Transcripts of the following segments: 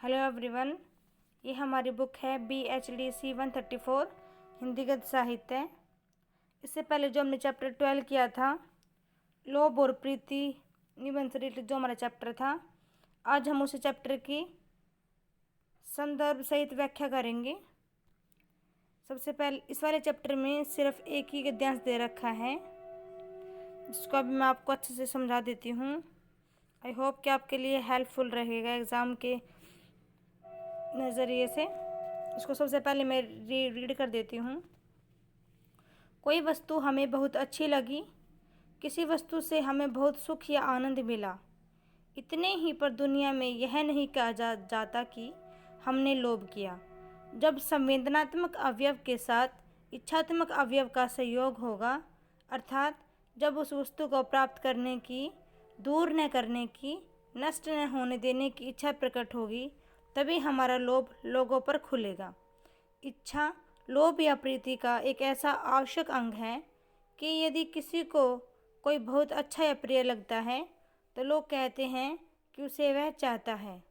Hello everyone. ये हमारी book है BHDC 134 हिंदी गद्य साहित्य। इससे पहले जो हमने चैप्टर 12 किया था, लोभ और प्रीति निबंध से रिलेटेड जो हमारा चैप्टर था, आज हम उस चैप्टर की संदर्भ सहित व्याख्या करेंगे। सबसे पहले इस वाले चैप्टर में सिर्फ एक ही गद्यांश दे रखा है, जिसको अभी मैं आपको अच्छे से समझा देती हूँ। आई होप कि आपके लिए हेल्पफुल रहेगा एग्ज़ाम के नज़रिए से। इसको सबसे पहले मैं रीड कर देती हूँ। कोई वस्तु हमें बहुत अच्छी लगी, किसी वस्तु से हमें बहुत सुख या आनंद मिला, इतने ही पर दुनिया में यह नहीं कहा जाता कि हमने लोभ किया। जब संवेदनात्मक अवयव के साथ इच्छात्मक अवयव का संयोग होगा, अर्थात जब उस वस्तु को प्राप्त करने की, दूर न करने की, नष्ट न होने देने की इच्छा प्रकट होगी, तभी हमारा लोभ लोगों पर खुलेगा। इच्छा, लोभ या प्रीति का एक ऐसा आवश्यक अंग है कि यदि किसी को कोई बहुत अच्छा या प्रिय लगता है तो लोग कहते हैं कि उसे वह चाहता है।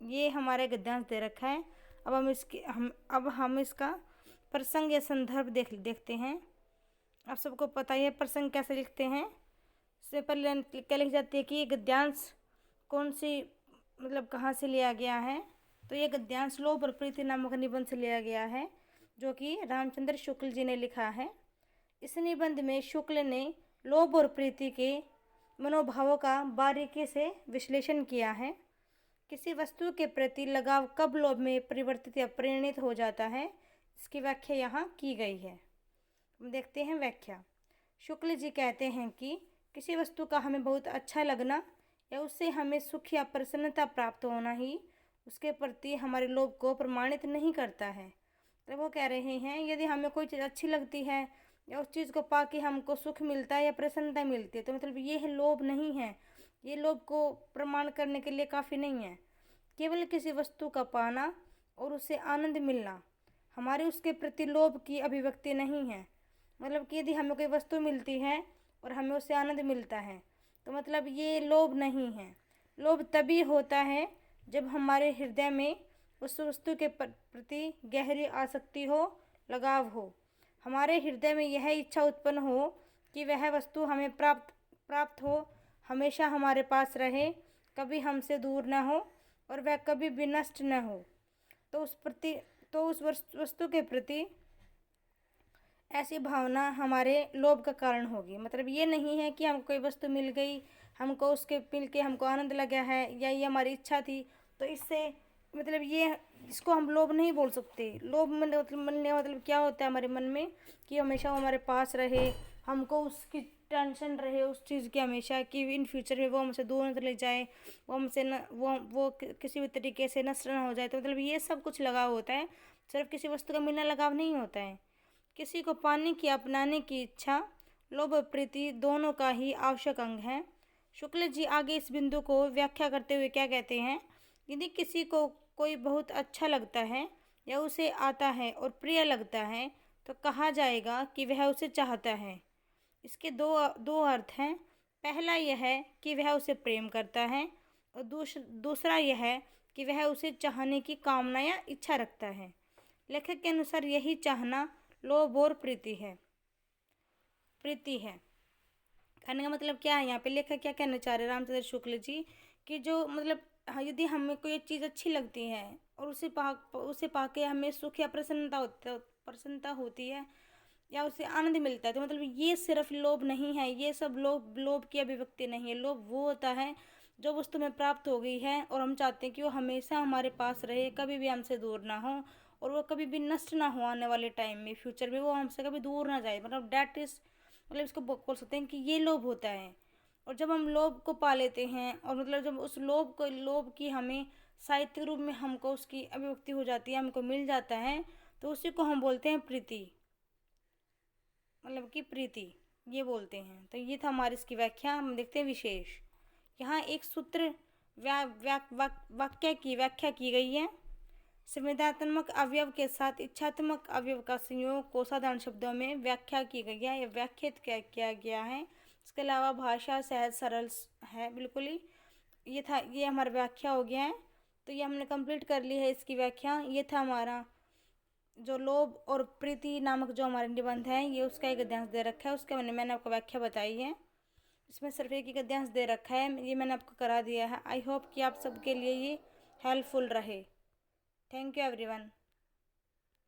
ये हमारे गद्यांश दे रखा है। अब हम इसका प्रसंग या संदर्भ देखते हैं। आप सबको पता है प्रसंग कैसे लिखते हैं। इससे पहले क्या लिखी जाती है कि ये गद्यांश कौन सी कहाँ से लिया गया है। तो ये गद्यांश लोभ और प्रीति नामक निबंध से लिया गया है, जो कि रामचंद्र शुक्ल जी ने लिखा है। इस निबंध में शुक्ल ने लोभ और प्रीति के मनोभावों का बारीकी से विश्लेषण किया है। किसी वस्तु के प्रति लगाव कब लोभ में परिवर्तित या परिणित हो जाता है, इसकी व्याख्या यहाँ की गई है। हम देखते हैं व्याख्या। शुक्ल जी कहते हैं कि किसी वस्तु का हमें बहुत अच्छा लगना या उससे हमें सुख या प्रसन्नता प्राप्त होना ही उसके प्रति हमारे लोभ को प्रमाणित नहीं करता है। तो वो कह रहे हैं, यदि हमें कोई चीज़ अच्छी लगती है या उस चीज़ को पा के हमको सुख मिलता है या प्रसन्नता मिलती है, तो ये लोभ नहीं है। ये लोभ को प्रमाण करने के लिए काफ़ी नहीं है। केवल किसी वस्तु का पाना और उससे आनंद मिलना हमारे उसके प्रति लोभ की अभिव्यक्ति नहीं है। कि यदि हमें कोई वस्तु मिलती है और हमें उससे आनंद मिलता है, तो ये लोभ नहीं है। लोभ तभी होता है जब हमारे हृदय में उस वस्तु के प्रति गहरी आसक्ति हो, लगाव हो। हमारे हृदय में यह इच्छा उत्पन्न हो कि वह वस्तु हमें प्राप्त हो, हमेशा हमारे पास रहे, कभी हमसे दूर न हो और वह कभी भी नष्ट न हो। तो उस वस्तु के प्रति ऐसी भावना हमारे लोभ का कारण होगी। ये नहीं है कि हमको कोई वस्तु मिल गई, हमको उसके मिल के हमको आनंद लगा है या ये हमारी इच्छा थी, तो इससे ये इसको हम लोभ नहीं बोल सकते। लोभ क्या होता है हमारे मन में कि हमेशा वो हमारे पास रहे, हमको उसकी टेंशन रहे उस चीज़ की हमेशा, कि इन फ्यूचर में वो हमसे दूर न चले जाए, वो हमसे न वो किसी भी तरीके से नष्ट न हो जाए। तो ये सब कुछ लगाव होता है, सिर्फ किसी वस्तु का मिलना लगाव नहीं होता है। किसी को पाने की, अपनाने की इच्छा, लोभ और प्रीति दोनों का ही आवश्यक अंग है। शुक्ल जी आगे इस बिंदु को व्याख्या करते हुए क्या कहते हैं, यदि किसी को कोई बहुत अच्छा लगता है या उसे आता है और प्रिय लगता है, तो कहा जाएगा कि वह उसे चाहता है। इसके दो अर्थ हैं। पहला यह है कि वह उसे प्रेम करता है और दूसरा यह है कि वह उसे चाहने की कामना या इच्छा रखता है। लेखक के अनुसार यही चाहना लोभ और प्रीति है। कहने का मतलब क्या है, यहाँ पे लेखक क्या कहना चाह रहे रामचंद्र शुक्ल जी, कि जो यदि हमें कोई चीज़ अच्छी लगती है और उसे पाके हमें सुख या प्रसन्नता होती है या उससे आनंद मिलता है, तो ये सिर्फ लोभ नहीं है। ये सब लोभ की अभिव्यक्ति नहीं है। लोभ वो होता है जो वस्तु में प्राप्त हो गई है और हम चाहते हैं कि वो हमेशा हमारे पास रहे, कभी भी हमसे दूर ना हो और वो कभी भी नष्ट ना हो। आने वाले टाइम में, फ्यूचर में वो हमसे कभी दूर ना जाए। डैट इज इसको बोल सकते हैं कि ये लोभ होता है। और जब हम लोभ को पा लेते हैं और जब उस लोभ की हमें साहित्यिक रूप में हमको उसकी अभिव्यक्ति हो जाती है, हमको मिल जाता है, तो उसी को हम बोलते हैं प्रीति। प्रीति ये बोलते हैं। तो ये था हमारी इसकी व्याख्या। हम देखते हैं विशेष। यहाँ एक सूत्र वाक्य की व्याख्या की गई है। संवेदनात्मक अवयव के साथ इच्छात्मक अवयव का संयोग को साधारण शब्दों में व्याख्या की गई है या व्याख्यात किया गया है। इसके अलावा भाषा सहज सरल है बिल्कुल ही। ये हमारा व्याख्या हो गया है। तो ये हमने कंप्लीट कर ली है इसकी व्याख्या। ये था हमारा जो लोभ और प्रीति नामक जो हमारे निबंध है, ये उसका एक गद्यांश दे रखा है, उसके मैंने आपको व्याख्या बताई है। इसमें सिर्फ एक ही गद्यांश दे रखा है, ये मैंने आपको करा दिया है। आई होप कि आप सबके लिए ये हेल्पफुल रहे। Thank you everyone.